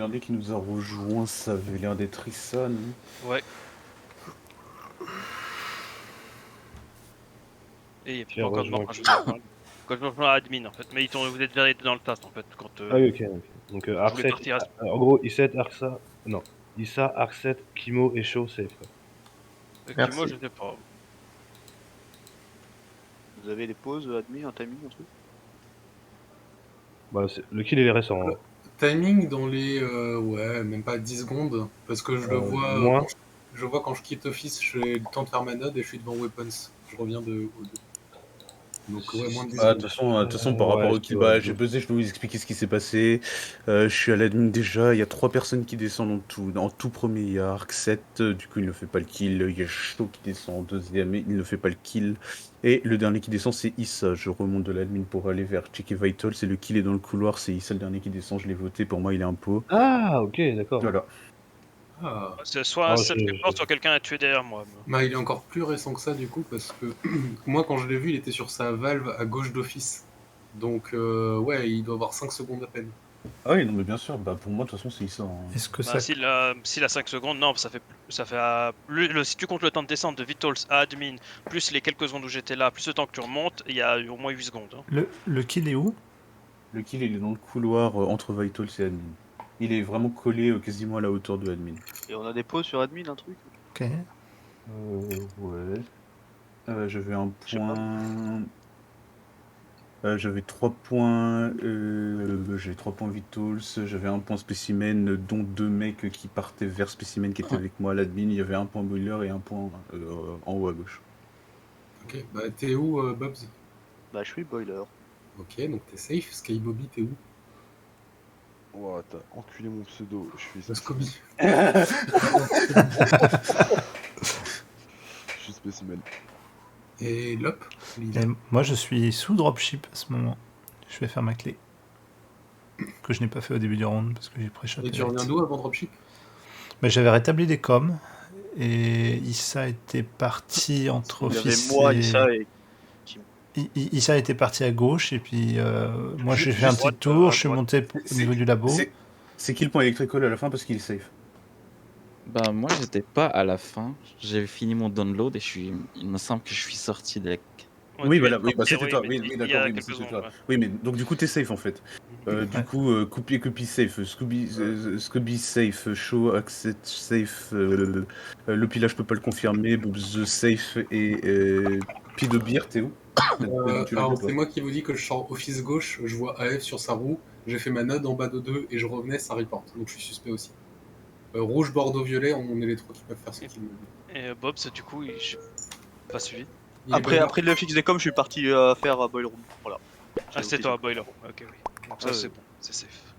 dernier qui nous a rejoint, ça avait l'air d'être Issam. Ouais. Et il y a J'ai pas encore de mort rejoint quand je me rejoins à admin en fait. Mais vous êtes déjà été dans le task en fait. Quand, Ah oui, ok. Donc voulais Arset, partir en gros, Isset, Arsa, non. Issa, Arset, Kimo et Shaw, safe. avec moi je sais pas. Vous avez les pauses, admin, un timing, un truc? Bah, le kill il est récent. Hein. Timing dans les. Ouais, même pas 10 secondes. Parce que je le vois. Moins. Je vois quand je quitte Office, j'ai le temps de faire ma node et je suis devant Weapons. Je reviens de O2. Donc, ouais, moins de 10 Ah, de secondes. toute façon, par rapport au kill, j'ai buzzé, je vais vous expliquer ce qui s'est passé. Je suis à l'admin déjà, il y a 3 personnes qui descendent en tout. En tout premier, il y a Arc7, du coup il ne fait pas le kill. Il y a Shaw qui descend en deuxième, et il ne fait pas le kill. Et le dernier qui descend, c'est Issa. Je remonte de l'admin pour aller vers checker Vital. C'est le kill est dans le couloir, c'est Issa le dernier qui descend. Je l'ai voté, pour moi il est un pot. Ah, ok, d'accord. Voilà. Ah. C'est soit un set qui est mort, soit quelqu'un a tué derrière moi. Bah, il est encore plus récent que ça du coup, parce que moi quand je l'ai vu, il était sur sa valve à gauche d'Office. Donc, ouais, il doit avoir 5 secondes à peine. Ah oui, non, mais bien sûr, bah pour moi, de toute façon, c'est Issa. Hein. Est-ce que Bah, ça. s'il a 5 secondes, non, ça fait si tu comptes le temps de descente de Vitals à admin, plus les quelques secondes où j'étais là, plus le temps que tu remontes, il y a au moins 8 secondes. Hein. Le kill est où? Le kill, il est dans le couloir entre Vital et admin. Il est vraiment collé quasiment à la hauteur de admin. Et on a des pauses sur admin, un truc? Ok. Ouais. J'avais un point. J'avais 3 points. J'avais 3 points Vitals. J'avais un point spécimen, dont 2 mecs qui partaient vers spécimen qui étaient avec moi à l'admin. Il y avait un point boiler et un point en haut à gauche. Ok, bah t'es où, Bobs? Bah, je suis boiler. Ok, donc t'es safe. Sky Bobby, t'es où? Ouah, t'as enculé mon pseudo. Je suis Scooby. Je suis spécimen. Et Lop? Et moi, je suis sous dropship à ce moment. Je vais faire ma clé. Que je n'ai pas fait au début du round parce que j'ai pré-shot. Et tu reviens d'où avant dropship? Mais j'avais rétabli les coms. Et Issa était parti entre Office. Il y avait moi, Issa et. Issa était parti à gauche. Et puis moi, j'ai fait un petit tour. Je suis monté au niveau du labo. C'est qui le point électrical à la fin parce qu'il est safe? Bah moi j'étais pas à la fin, j'ai fini mon download et il me semble que je suis sorti de la... Oui, voilà, oui, bah c'était toi, oui, d'accord, oui, c'était toi. Oui, mais donc du coup t'es safe en fait. Du coup, Copy safe, Scooby safe, Shaw, Accept safe, le pila je peux pas le confirmer, The safe et Pidobir, t'es où? Alors c'est moi qui vous dis que je sors Office gauche, je vois AF sur sa roue, j'ai fait ma node en bas de 2 et je revenais, ça reporte, donc je suis suspect aussi. Rouge, bordeaux, violet, on est les trois qui peuvent faire ce qu'il me dit. Et Bob, du coup, j'ai pas suivi. Après le fixe des coms, je suis parti faire Boiler Room. Voilà. Ah, c'est toi, Boiler. Ok, oui. Donc ça, c'est bon, c'est safe.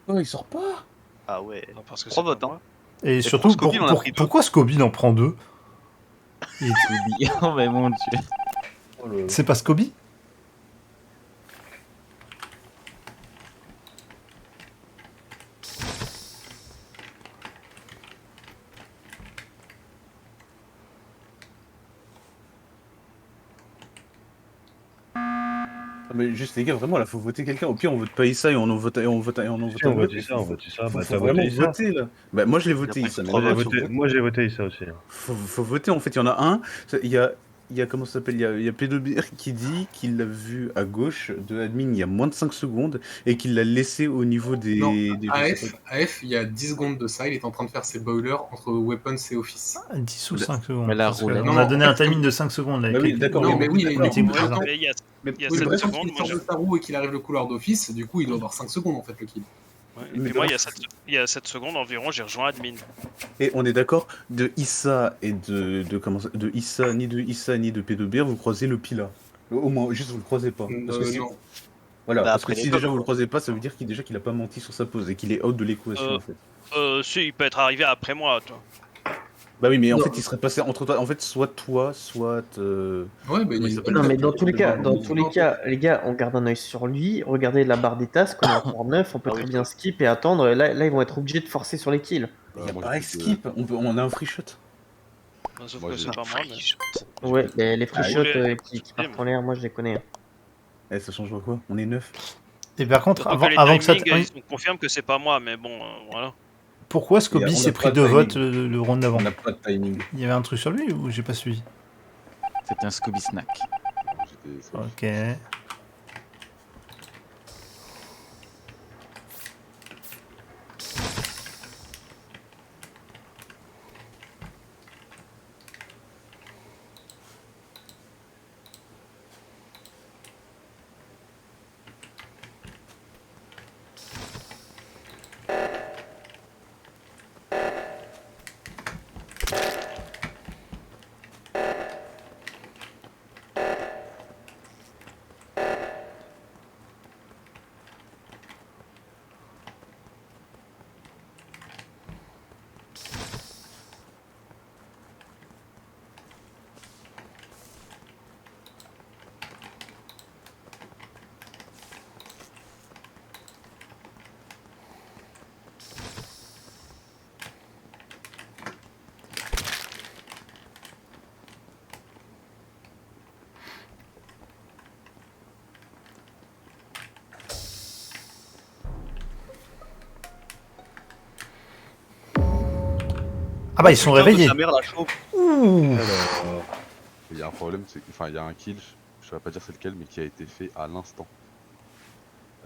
Oh, il sort pas. Ah ouais. Non, parce que 3 votes, hein. Et surtout, pourquoi Scooby en prend 2? Scooby, oh mais mon dieu. C'est pas Scooby? Mais juste les gars, vraiment là, faut voter quelqu'un. Au pire, on vote pas Issa et on en vote un autre. On vote ça. Bah t'as voté Issa. Bah moi je l'ai voté Issa. Moi j'ai voté Issa aussi. Faut voter, en fait, il y en a un. Il y a comment ça s'appelle? Il y a Pédobir qui dit qu'il l'a vu à gauche de admin il y a moins de 5 secondes et qu'il l'a laissé au niveau des. Non, AF, il y a 10 secondes de ça, il est en train de faire ses boilers entre Weapons et Office. 10 ou 5 secondes. Mais la roulette. On a donné un timing de 5 secondes là. Bah oui, d'accord. Non, mais oui, il y a 7 secondes. Il sort de sa roue et qu'il arrive le couloir d'Office, du coup il doit avoir 5 secondes en fait le kill. Et puis moi, il y a 7 secondes environ, j'ai rejoint admin. Et on est d'accord, de Issa et de Issa, ni de Pédobir, vous croisez le Pila. Au moins, juste vous le croisez pas. Parce que Non. Voilà, Bah, parce que après, si déjà vous le croisez pas, ça veut dire qu'il a pas menti sur sa pose et qu'il est out de l'équation en fait. Si, il peut être arrivé après moi, toi. Bah oui, mais en fait, il serait passé entre toi. En fait, soit toi, soit. Ouais, bah Non, mais dans tous les cas, les gars, on garde un œil sur lui. Regardez la barre des tasks, on est encore 9, on peut très bien skip et attendre. Là, ils vont être obligés de forcer sur les kills. Il n'y a pas skip, on a un free shot. Sauf que c'est pas moi, mais... Ouais, les free shots qui partent en l'air, moi je les connais. Eh, ça change quoi? On est 9. Et par contre, Surtout avant les que ça... timings, on confirme que c'est pas moi, mais bon, voilà. Pourquoi Scobie on a s'est pas pris de 2 votes timing. le round d'avant? On n'a pas de timing. Il y avait un truc sur lui ou j'ai pas suivi? C'était un Scooby Snack. Ok. Ah bah ils sont Putain de réveillés. sa mère, la chauve. Ouh. Alors, il y a un problème, enfin il y a un kill, je saurais pas dire c'est lequel, mais qui a été fait à l'instant.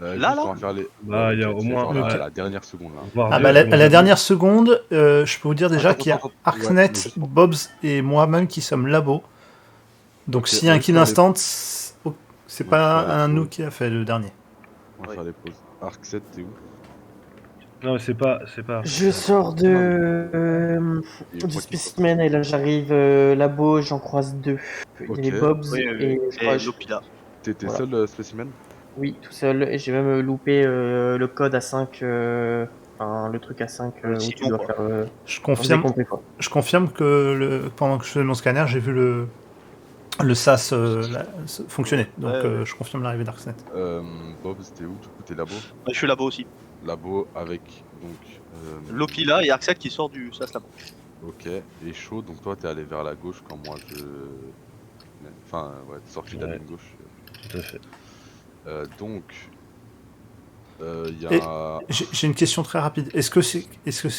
Là, juste, là on va faire les... Bah, il y a qui au été fait, moins- genre, là, Ok. à la dernière seconde là. Voire Ah deux, bah selon à la moi. dernière seconde, je peux vous dire déjà Attends, qu'il y a attends, ouais, Arknet, mais juste- Bobs et moi-même qui sommes labo. Donc Ok, s'il y a un moi, je kill fais les- instant, c'est Moi, pas je fais les un nous pauses. qui a fait le dernier. On va faire les pauses. Arc 7, t'es où? Non, mais c'est pas. Je sors de Et moi du qui spécimen et là j'arrive labo, j'en croise 2. Il y avait Ok. Bobs Oui, et je crois et je- Lopila. T'étais Voilà. seul spécimen? oui tout seul et j'ai même loupé le code à 5, enfin le truc à 5 où Sinon, tu dois quoi. faire Je un confirme, décompté, quoi. je confirme que pendant que je faisais mon scanner, j'ai vu le SAS fonctionner. Donc Ouais. je confirme l'arrivée d'Arknet. Bob, c'était où? Du coup, t'es labo? Je suis là-bas aussi. Labo avec donc. Lopila et Arxet qui sort du SAS là-bas. Ok, et chaud, donc toi t'es allé vers la gauche quand moi je. Enfin, ouais, t'es sorti de la Ouais. ligne gauche. Tout à fait. Donc. Il y Et- a. J'ai une question très rapide. Est-ce que c'est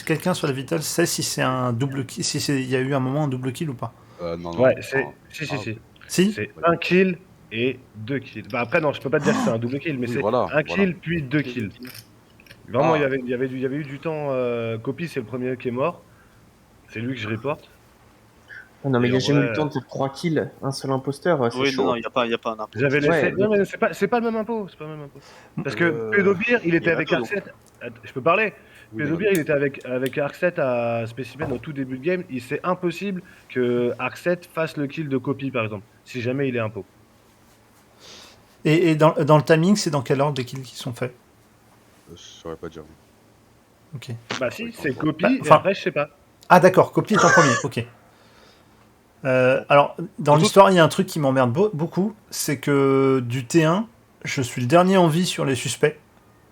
quelqu'un sur la Vital sait si c'est un double kill, si il y a eu un moment un double kill ou pas? Non, non. Ouais, c'est. enfin, Si. Si. C'est un kill et 2 kills. Bah après, non, je peux pas te dire que c'est un double kill, mais Oui, c'est voilà, un kill puis 2 kills. Vraiment, Ah. il y avait eu du temps. Copy, c'est le premier qui est mort. C'est lui que je reporte. Non mais Et il y a en jamais eu vrai- le temps de faire 3 kills, un seul imposteur, c'est Oui, chaud. non, il n'y a pas un impôt. J'avais laissé. Ouais, non, mais c'est pas le même impôt. C'est pas le même impôt. Parce que Euh, Pédobir, il il y était en a avec deux, donc. Arcset. Je peux parler. oui, Pédobir, il était avec Arcset à Specimen au tout début de game. C'est impossible que Arcset fasse le kill de Copy, par exemple, si jamais il est impôt. Et dans le timing, c'est dans quel ordre les kills qui sont faits? Je saurais pas dire. Ok. Bah si, c'est Copy, Bah, et enfin- après, je sais pas. Ah d'accord, Copy est en premier, ok. Alors, dans l'histoire, il y a un truc qui m'emmerde beaucoup, c'est que du T1, je suis le dernier en vie sur les suspects.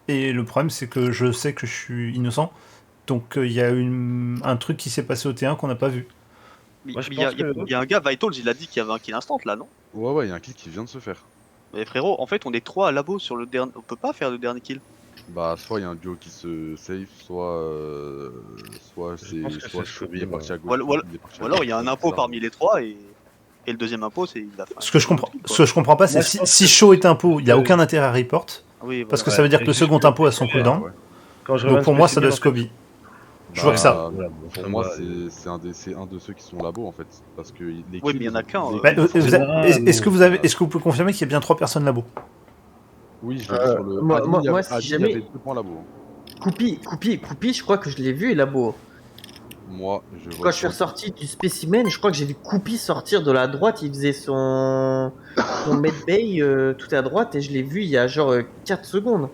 Et le problème, c'est que je sais que je suis innocent. Donc il y a un truc qui s'est passé au T1 qu'on n'a pas vu. Mais Moi, je il y a- pense que- il y a un gars, Vitals, il a dit qu'il y avait un kill instant là, non? Ouais, il y a un kill qui vient de se faire. Mais frérot, en fait, on est 3 à labo sur le dernier. On peut pas faire le dernier kill. Bah, soit il y a un duo qui se save, soit c'est pense que soit c'est Chovy est Chovy, parti à ouais. gauche. Ou alors- il est parti à Ou alors gauche, il y a un c'est impôt ça. parmi les 3 et le deuxième impôt, c'est. il a fait un- Ce que je comprends pas, c'est Moi, je si, pense si que- Shaw est impôt, il n'y a aucun intérêt à report. Oui, Parce que voilà. ça veut dire et que le si je second peux- impôt a son Ouais, cooldown. Ouais. Quand je Donc reviens pour moi, ça Specimen, doit en être Scobie. Je Bah, vois que ça. Voilà, Pour ça moi, va, c'est un de ceux qui sont labo en fait. Parce que les Oui, kills, mais il y en a qu'un, les Bah, kills sont- général, est-ce que non, est-ce que vous pouvez confirmer qu'il y a bien 3 personnes là-bas? Oui, je l'ai vu sur le. moi, Admin, moi, il y avait- moi, si Admin, il y jamais- avait 2 points labo. Coupy, je crois que je l'ai vu labo. Moi, je vois. Quand je suis ressorti du spécimen, je crois que j'ai vu Coupy sortir de la droite, il faisait son medbay tout à droite et je l'ai vu il y a genre 4 secondes.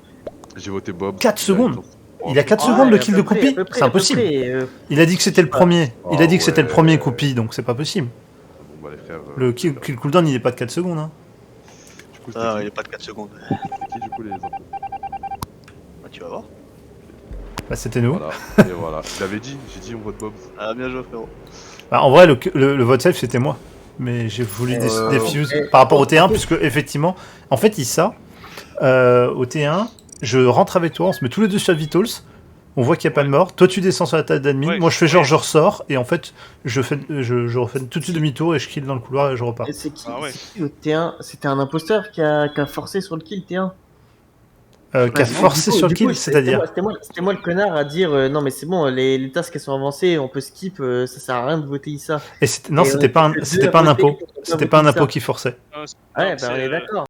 J'ai voté Bob. 4 secondes. Il a 4 Ah secondes ouais, le à kill peu de près, Coupy? à peu près, C'est à peu impossible. près, Il a dit que c'était le premier. Il a dit que c'était le ouais. premier Coupy, donc c'est pas possible. Bon, bah, les frères. Le kill cooldown, il est pas de 4 secondes. Hein. Du coup, c'était Ah, il qui n'y a pas de 4 secondes. C'était qui, du coup, les impôts Bah, tu vas voir. Bah, c'était nous. Voilà. Et voilà. Je l'avais dit, j'ai dit on vote Bob. Ah, bien joué, frérot. Bah, en vrai, le vote safe, c'était moi. mais j'ai voulu défuse par rapport au T1, puisque effectivement, en fait, Issa, au T1, je rentre avec toi, on se met tous les deux sur Vitals, on voit qu'il n'y a pas de mort, toi tu descends sur la table d'admin, moi je fais genre je ressors, et en fait, je refais tout de suite demi-tour et je kill dans le couloir et je repars. Et c'est qui au T1? C'était un imposteur qui a forcé sur le kill T1. Qui a forcé sur le kill, c'est-à-dire C'était moi le connard à dire non mais c'est bon, les tasks elles sont avancées, on peut skip, ça sert à rien de voter Issa. Non, c'était pas un impôt, c'était pas un impôt qui forçait. Ouais, bah on est d'accord.